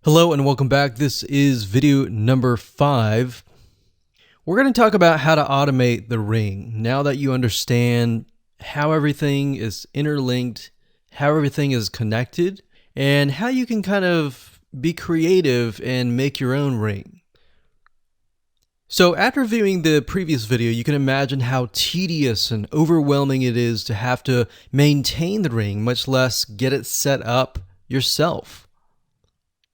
Hello and welcome back. This is video number 5. We're going to talk about how to automate the ring. Now that you understand how everything is interlinked, how everything is connected, and how you can kind of be creative and make your own ring. So after viewing the previous video, you can imagine how tedious and overwhelming it is to have to maintain the ring, much less get it set up yourself.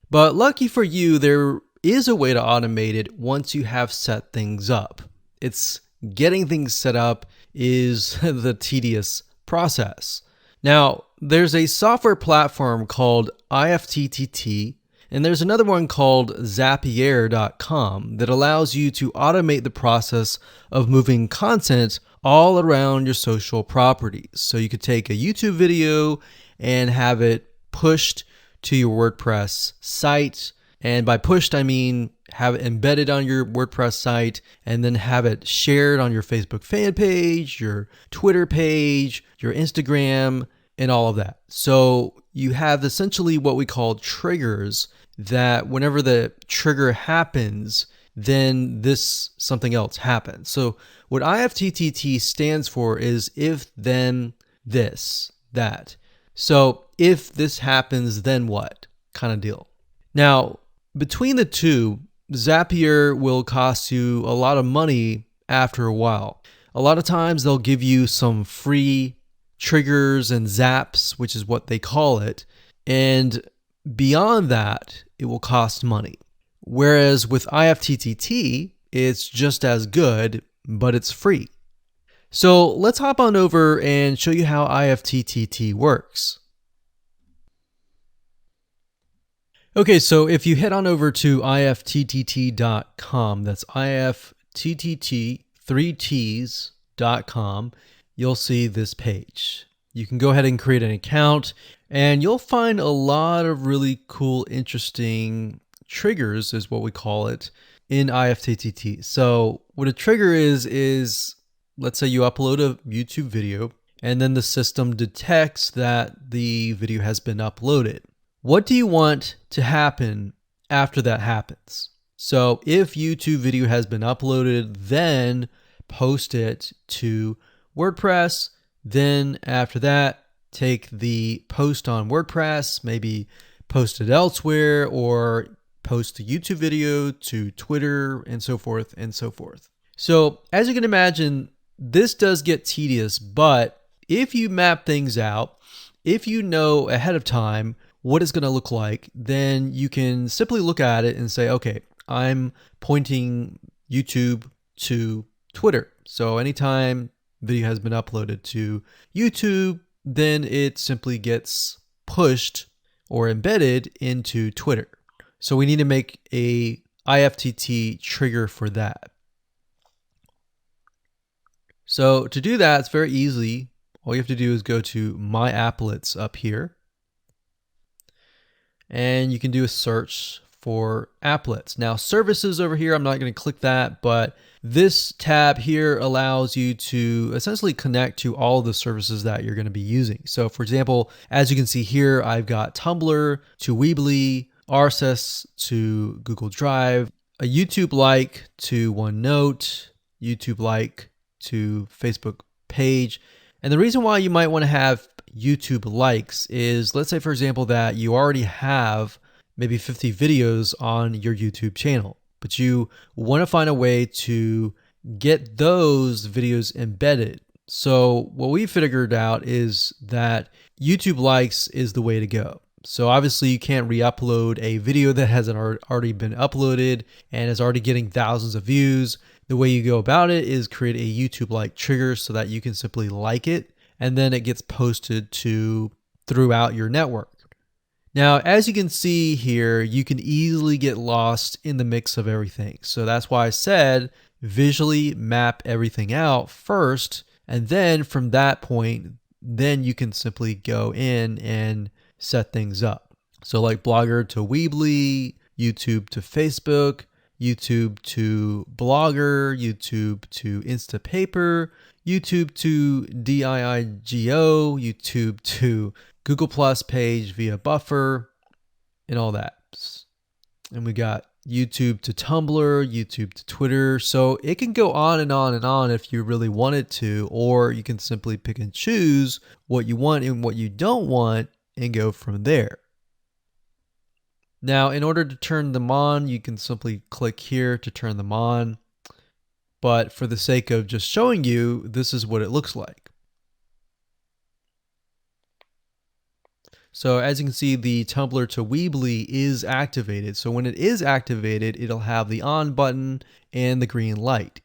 But lucky for you, there is a way to automate it once you have set things up. It's getting things set up is the tedious process. Now, there's a software platform called IFTTT, and there's another one called Zapier.com that allows you to automate the process of moving content all around your social properties. So you could take a YouTube video and have it pushed to your WordPress site. And by pushed, I mean have it embedded on your WordPress site and then have it shared on your Facebook fan page, your Twitter page, your Instagram, and all of that. So you have essentially what we call triggers that whenever the trigger happens, then something else happens. So what IFTTT stands for is if, then, this, that. So if this happens, then what kind of deal. Now, between the two, Zapier will cost you a lot of money after a while. A lot of times they'll give you some free triggers and zaps, which is what they call it. And beyond that, it will cost money. Whereas with IFTTT, it's just as good, but it's free. So let's hop on over and show you how IFTTT works. Okay, so if you head on over to ifttt.com, that's ifttt3ts.com, you'll see this page. You can go ahead and create an account, and you'll find a lot of really cool, interesting triggers, is what we call it, in IFTTT. So what a trigger is let's say you upload a YouTube video, and then the system detects that the video has been uploaded. What do you want to happen after that happens? So if YouTube video has been uploaded, then post it to WordPress. Then after that, take the post on WordPress, maybe post it elsewhere, or post the YouTube video to Twitter, and so forth and so forth. So as you can imagine, this does get tedious, but if you map things out, if you know ahead of time what it's going to look like, then you can simply look at it and say, okay, I'm pointing YouTube to Twitter. So anytime video has been uploaded to YouTube, then it simply gets pushed or embedded into Twitter. So we need to make a IFTTT trigger for that. So to do that, it's very easy. All you have to do is go to My Applets up here. And you can do a search for applets. Now, services over here, I'm not going to click that, but this tab here allows you to essentially connect to all of the services that you're going to be using. So for example, as you can see here, I've got Tumblr to Weebly, RSS to Google Drive, a YouTube like to OneNote, YouTube like to Facebook page. And the reason why you might want to have YouTube likes is, let's say for example that you already have maybe 50 videos on your YouTube channel, but you want to find a way to get those videos embedded. So what we figured out is that YouTube likes is the way to go. So obviously you can't re-upload a video that hasn't already been uploaded and is already getting thousands of views. The way you go about it is create a YouTube like trigger so that you can simply like it, and then it gets posted to throughout your network. Now, as you can see here, you can easily get lost in the mix of everything. So that's why I said visually map everything out first, and then from that point, then you can simply go in and set things up. So like Blogger to Weebly, YouTube to Facebook, YouTube to Blogger, YouTube to Instapaper, YouTube to DIIGO, YouTube to Google Plus page via Buffer, and all that. And we got YouTube to Tumblr, YouTube to Twitter. So it can go on and on and on if you really want it to, or you can simply pick and choose what you want and what you don't want and go from there. Now, in order to turn them on, you can simply click here to turn them on. But for the sake of just showing you, this is what it looks like. So as you can see, the Tumblr to Weebly is activated. So when it is activated, it'll have the on button and the green light.